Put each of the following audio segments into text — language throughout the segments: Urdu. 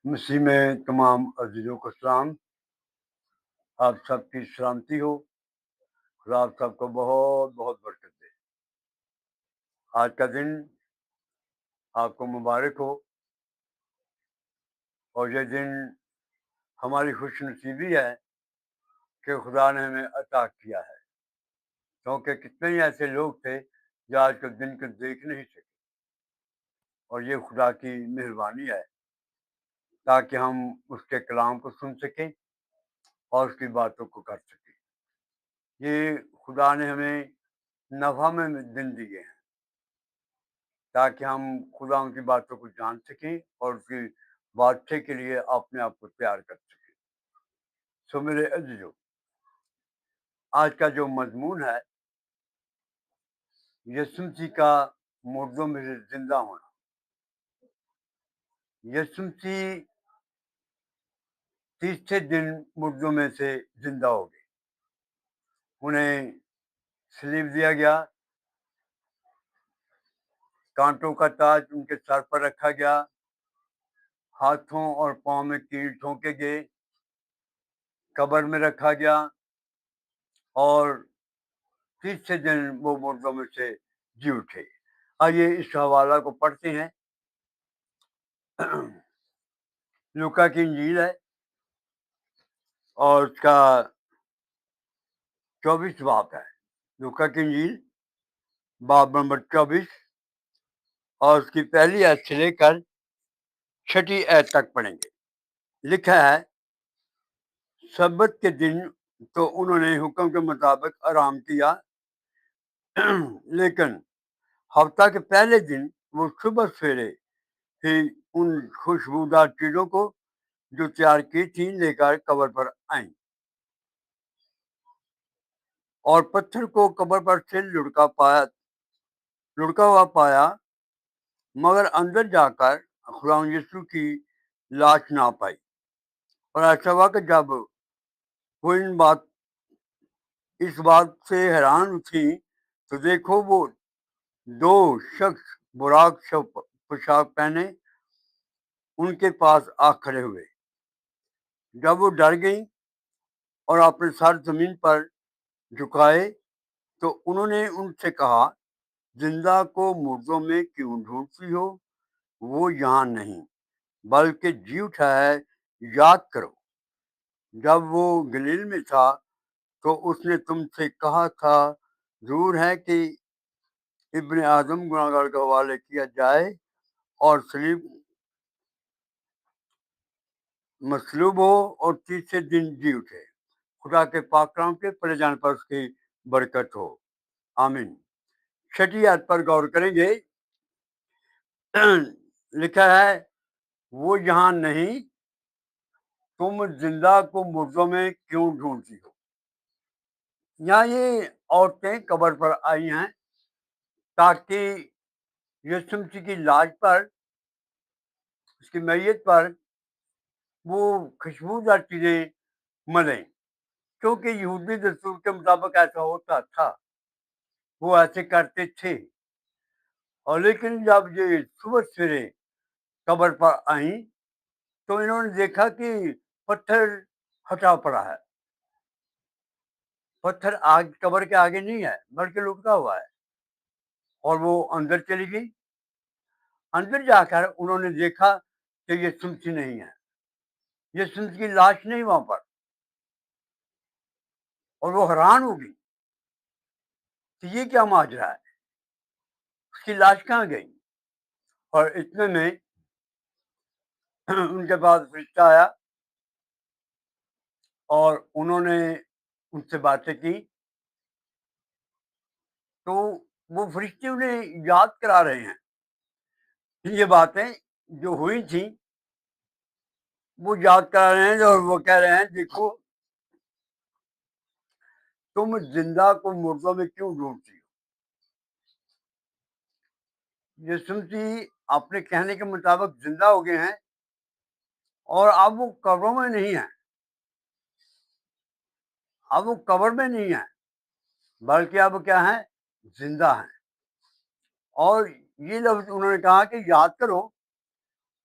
مسیح میں تمام عزیزوں کو سلام. آپ سب کی سلامتی ہو. خدا آپ سب کو بہت بہت برکت دے. آج کا دن آپ کو مبارک ہو، اور یہ دن ہماری خوش نصیبی ہے کہ خدا نے ہمیں عطا کیا ہے، کیونکہ کتنے ہی ایسے لوگ تھے جو آج کے دن کو دیکھ نہیں سکے، اور یہ خدا کی مہربانی ہے تاکہ ہم اس کے کلام کو سن سکیں اور اس کی باتوں کو کر سکیں. یہ خدا نے ہمیں نفع میں دن دیے ہیں تاکہ ہم خدا ان کی باتوں کو جان سکیں اور اس کی بادشاہ کے لیے اپنے آپ کو تیار کر سکیں. سو میرے عزیزو، آج کا جو مضمون ہے یسوع مسیح کا مردوں میں سے زندہ ہونا. یسوع مسیح تیسرے دن مردوں میں سے زندہ ہو گئے. انہیں صلیب دیا گیا، کانٹوں کا تاج ان کے سر پر رکھا گیا، ہاتھوں اور پاؤں میں کیل ٹھونکے گئے، قبر میں رکھا گیا، اور تیسرے دن وہ مردوں میں سے جی اٹھے. آئیے اس حوالہ کو پڑھتے ہیں. لوکا کی انجیل ہے اور اس کا 24 باب ہے. لوکا کی انجیل باب نمبر 24 اور اس کی پہلی آیت سے لے کر 6 آیت تک پڑھیں گے. لکھا ہے، سبت کے دن تو انہوں نے حکم کے مطابق آرام کیا، لیکن ہفتہ کے پہلے دن وہ صبح سویرے ہی ان خوشبودار چیزوں کو جو تیار کی تھی لے کر قبر پر آئیں، اور پتھر کو قبر پر سے لڑکا ہوا پایا، مگر اندر جا کر خدا یسوع کی لاش نہ پائی. اور ایسا ہوا کہ جب وہ اس بات سے حیران تھی تو دیکھو وہ 2 شخص براق پوشاک پہنے ان کے پاس آ کھڑے ہوئے. جب وہ ڈر گئیں اور اپنے سر زمین پر جھکائے تو انہوں نے ان سے کہا، زندہ کو مردوں میں کیوں ڈھونڈتی ہو؟ وہ یہاں نہیں بلکہ جی اٹھا ہے. یاد کرو جب وہ گلیل میں تھا تو اس نے تم سے کہا تھا، ضرور ہے کہ ابن آدم گناہگار کے حوالے کیا جائے اور مصلوب ہو اور تیسرے دن جی اٹھے. خدا کے پاک کلام کے پڑھے جانے پر اس کی برکت ہو، آمین. 6 آیت پر غور کریں گے. لکھا ہے، وہ یہاں نہیں، تم زندہ کو مردوں میں کیوں ڈھونڈتی ہو؟ یہاں یہ عورتیں قبر پر آئی ہیں تاکہ یسوع مسیح کی لاش پر، اس کی میت پر وہ خوشبودار چیزیں ملیں، کیونکہ یہودی دستور کے مطابق ایسا ہوتا تھا، وہ ایسے کرتے تھے. اور لیکن جب یہ صبح سویرے قبر پر آئیں تو انہوں نے دیکھا کہ پتھر ہٹا پڑا ہے. پتھر قبر کے آگے نہیں ہے بلکہ لٹکا ہوا ہے. اور وہ اندر چلی گئی. اندر جا کر انہوں نے دیکھا کہ یہ یسوع مسیح نہیں ہے، یسوع مسیح کی لاش نہیں وہاں پر. اور وہ حیران ہو گئی کہ یہ کیا ماجرا ہے، اس کی لاش کہاں گئی؟ اور اتنے میں ان کے پاس فرشتہ آیا اور انہوں نے ان سے باتیں کی. تو وہ فرشتے انہیں یاد کرا رہے ہیں یہ باتیں جو ہوئی تھیں، وہ یاد کرا رہے ہیں. اور وہ کہہ رہے ہیں، دیکھو تم زندہ کو مردوں میں کیوں ڈھونڈتی ہو؟ یسوع مسیح اپنے کہنے کے مطابق زندہ ہو گئے ہیں، اور اب وہ قبروں میں نہیں ہیں. اب وہ قبر میں نہیں ہیں بلکہ اب کیا ہیں؟ زندہ ہیں. اور یہ لفظ انہوں نے کہا کہ یاد کرو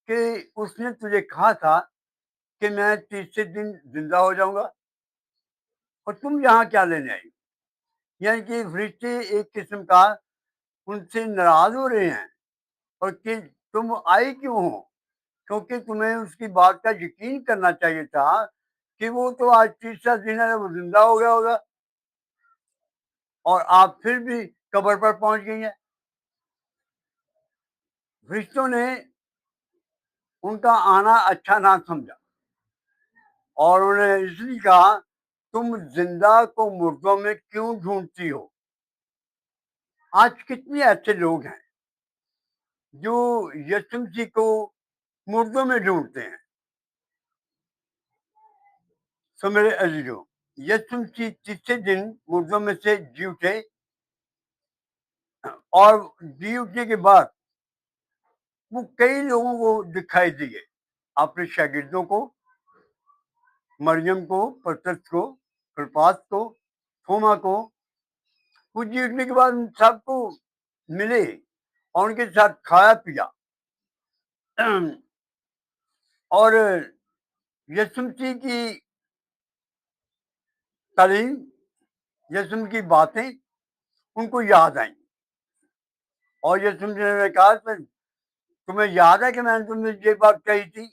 کہ اس نے تجھے کہا تھا کہ میں تیسرے دن زندہ ہو جاؤں گا، اور تم یہاں کیا لینے آئی؟ یعنی کہ فرشتے ایک قسم کا ان سے ناراض ہو رہے ہیں، اور کہ تم آئی کیوں ہو؟ کیونکہ تمہیں اس کی بات کا یقین کرنا چاہیے تھا کہ وہ تو آج تیسرا دن ہے، وہ زندہ ہو گیا ہوگا، اور آپ پھر بھی قبر پر پہنچ گئی ہیں۔ فرشتوں نے ان کا آنا اچھا نہ سمجھا، اور انہوں نے اس لیے کہا تم زندہ کو مردوں میں کیوں ڈھونڈتی ہو؟ آج کتنے ایسے لوگ ہیں جو یسوع مسیح کو مردوں میں ڈھونڈتے ہیں۔ سو میرے عزیزوں، یسوع مسیح تیسرے دن مردوں میں سے جی اٹھے، اور جی اٹھنے کے بعد وہ کئی لوگوں کو دکھائی دیے، اپنے شاگردوں کو، مریم کو، پترس کو، کلپاس کو، تھوما کو۔ وہ جی اٹھنے کے بعد ان سب کو ملے اور ان کے ساتھ کھایا پیا، اور یسوع مسیح کی تعلیم، یسوع کی باتیں ان کو یاد آئیں، اور یسوع مسیح نے کہا تمہیں یاد ہے کہ میں نے تم سے یہ بات کہی تھی؟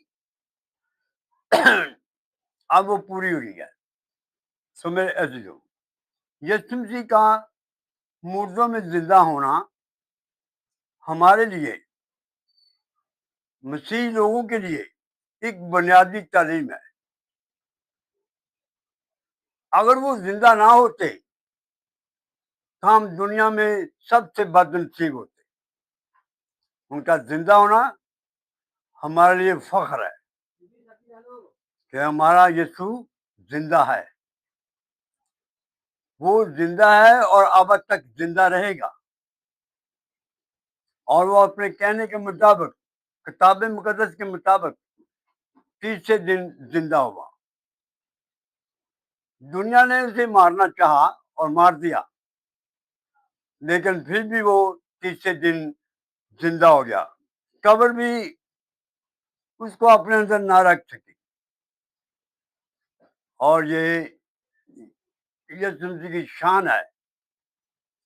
اب وہ پوری ہوئی ہے۔ سو میرے عزیزوں، یسوع مسیح کا مردوں میں زندہ ہونا ہمارے لیے، مسیحی لوگوں کے لیے ایک بنیادی تعلیم ہے۔ اگر وہ زندہ نہ ہوتے تو ہم دنیا میں سب سے بد نصیب ہوتے۔ ان کا زندہ ہونا ہمارے لیے فخر ہے کہ ہمارا یسوع زندہ ہے، وہ زندہ ہے اور اب تک زندہ رہے گا، اور وہ اپنے کہنے کے مطابق، کتاب مقدس کے مطابق تیسرے دن زندہ ہوا۔ دنیا نے اسے مارنا چاہا اور مار دیا، لیکن پھر بھی وہ تیسرے دن زندہ ہو گیا۔ قبر بھی اس کو اپنے اندر نہ رکھ سکی، اور یہ یسوع مسیح کی شان ہے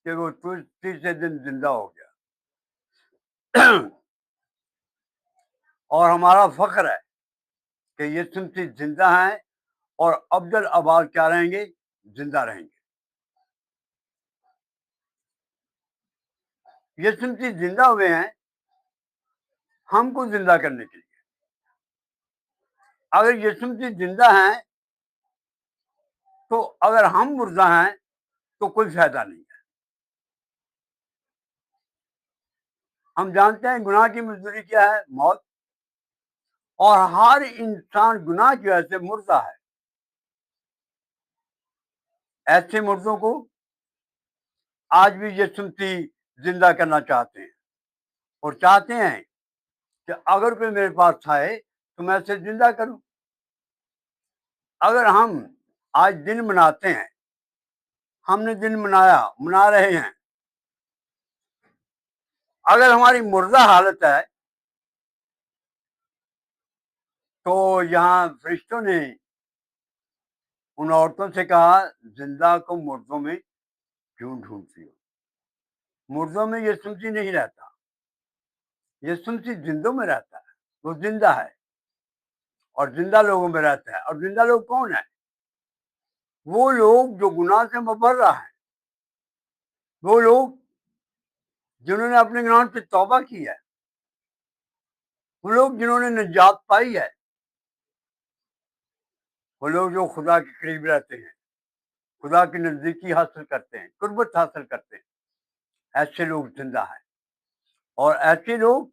کہ وہ تیسرے دن زندہ ہو گیا۔ اور ہمارا فخر ہے کہ یسوع مسیح زندہ ہیں، اور ابدل آباد کیا رہیں گے؟ زندہ رہیں گے۔ یسوع مسیح زندہ ہوئے ہیں ہم کو زندہ کرنے کے لیے۔ اگر یسوع مسیح زندہ ہیں تو اگر ہم مردہ ہیں تو کوئی فائدہ نہیں ہے۔ ہم جانتے ہیں گناہ کی مزدوری کیا ہے؟ موت، اور ہر انسان گناہ کی وجہ سے مردہ ہے۔ ایسے مردوں کو آج بھی یسوع مسیح زندہ کرنا چاہتے ہیں، اور چاہتے ہیں کہ اگر کوئی میرے پاس آئے تو میں اسے زندہ کروں۔ اگر ہم آج دن مناتے ہیں، ہم نے دن منا رہے ہیں، اگر ہماری مردہ حالت ہے تو یہاں فرشتوں نے ان عورتوں سے کہا زندہ کو مردوں میں کیوں ڈھونڈتی ہو؟ مردوں میں یسوع مسیح نہیں رہتا، یسوع مسیح زندوں میں رہتا ہے، وہ زندہ ہے اور زندہ لوگوں میں رہتا ہے۔ اور زندہ لوگ کون ہیں؟ وہ لوگ جو گناہ سے مبرہ ہیں، وہ لوگ جنہوں نے اپنے گناہوں سے توبہ کی ہے، وہ لوگ جنہوں نے نجات پائی ہے، وہ لوگ جو خدا کے قریب رہتے ہیں، خدا کی نزدیکی حاصل کرتے ہیں، قربت حاصل کرتے ہیں، ایسے لوگ زندہ ہیں۔ اور ایسے لوگ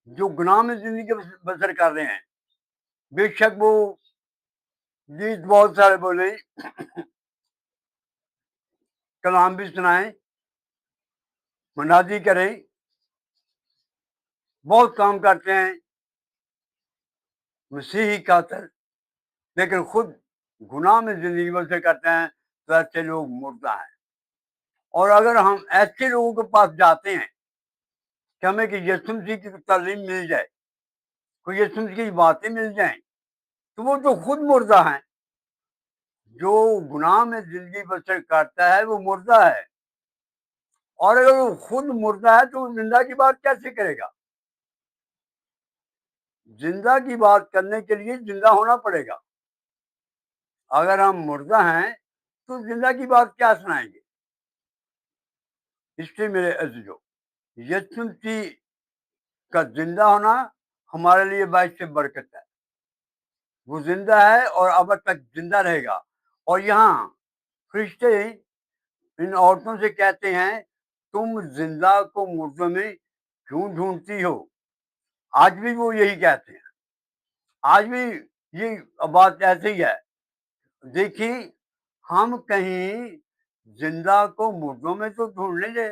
جو گناہ میں زندگی بسر کر رہے ہیں، بے شک وہ گیت بہت سارے بولیں، کلام بھی سنائیں، منادی کریں، بہت کام کرتے ہیں مسیحی خاطر، لیکن خود گناہ میں زندگی بسر کرتے ہیں، تو ایسے لوگ مردہ ہیں۔ اور اگر ہم ایسے لوگوں کے پاس جاتے ہیں کہ ہمیں کہ یسوع مسیح کی تعلیم مل جائے، کوئی یسوع مسیح کی باتیں مل جائیں تو وہ تو خود مردہ ہیں. جو گناہ میں زندگی بسر کرتا ہے وہ مردہ ہے، اور اگر وہ خود مردہ ہے تو وہ زندہ کی بات کیسے کرے گا؟ زندہ کی بات کرنے کے لیے زندہ ہونا پڑے گا. اگر ہم مردہ ہیں تو زندہ کی بات کیا سنائیں گے؟ اس لیے میرے عزیزو، یسوع مسیح کا زندہ ہونا ہمارے لیے باعث برکت ہے. وہ زندہ ہے اور اب تک زندہ رہے گا. اور یہاں فرشتے ان عورتوں سے کہتے ہیں تم زندہ کو مردوں میں کیوں ڈھونڈتی ہو؟ آج بھی وہ یہی کہتے ہیں، آج بھی یہ بات ایسے ہی ہے. دیکھیں، ہم کہیں زندہ کو مردوں میں تو ڈھونڈ لیں گے.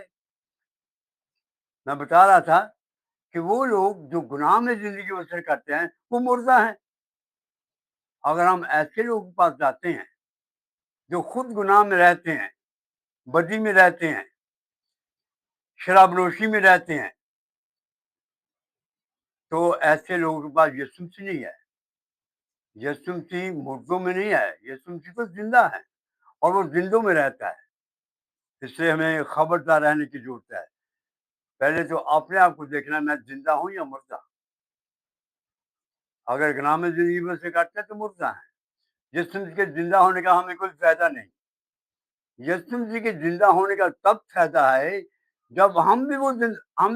میں بتا رہا تھا کہ وہ لوگ جو گناہ میں زندگی بسر کرتے ہیں وہ مردہ ہیں. اگر ہم ایسے لوگوں کے پاس جاتے ہیں جو خود گناہ میں رہتے ہیں، بدی میں رہتے ہیں، شراب نوشی میں رہتے ہیں، تو ایسے لوگوں کے پاس یسوع مسیح نہیں ہے. یسوع مسیح مردوں میں نہیں ہے، یسوع مسیح تو زندہ ہے اور وہ زندوں میں رہتا ہے. اس لیے ہمیں خبردار رہنے کی ضرورت ہے. پہلے تو اپنے آپ کو دیکھنا، میں زندہ ہوں یا مردہ. اگر گناہ میں زندگی میں سے کرتے ہیں تو مردہ ہیں. یسوع مسیح کے زندہ ہونے کا ہمیں کوئی فائدہ نہیں. یسوع مسیح کے زندہ ہونے کا تب فائدہ ہے جب ہم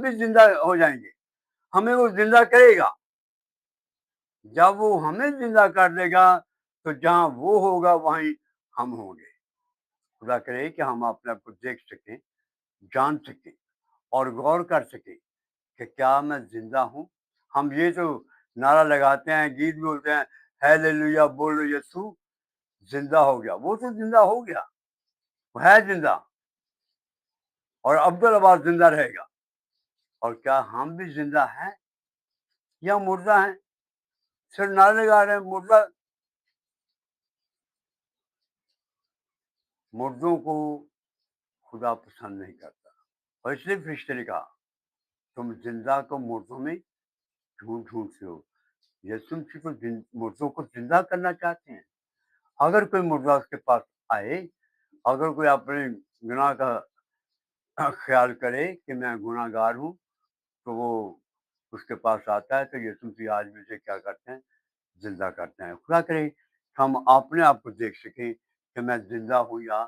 بھی زندہ ہو جائیں گے. ہمیں وہ زندہ کرے گا. جب وہ ہمیں زندہ کر دے گا تو جہاں وہ ہوگا وہیں ہم ہوں گے. خدا کرے کہ ہم اپنے آپ کو دیکھ سکیں، جان سکیں اور غور کر سکیں کہ کیا میں زندہ ہوں. ہم یہ تو نعرہ لگاتے ہیں، گیت بولتے ہیں، ہیلیلویا بولو یسوع زندہ ہو گیا. وہ تو زندہ ہو گیا، وہ ہے زندہ، اور عبدالآباد زندہ رہے گا. اور کیا ہم بھی زندہ ہیں یا مردہ ہیں؟ صرف نعرے لگا رہے ہیں. مردوں کو خدا پسند نہیں کرتا. اور اس لیے فرشتے نے کہا تم زندہ کو مردوں میں ڈھونڈتے ہو. یسوع مسیح کو مردوں کو زندہ کرنا چاہتے ہیں. اگر کوئی مردہ اس کے پاس آئے، اگر کوئی اپنے گناہ کا خیال کرے کہ میں گناہ گار ہوں، تو وہ اس کے پاس آتا ہے تو یسوع مسیح آج بھی سے کیا کرتے ہیں؟ زندہ کرتے ہیں. خدا کرے ہم اپنے آپ کو دیکھ سکیں کہ میں زندہ ہوں یا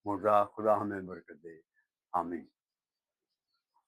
مردہ. خدا ہمیں برکت دے. آمین.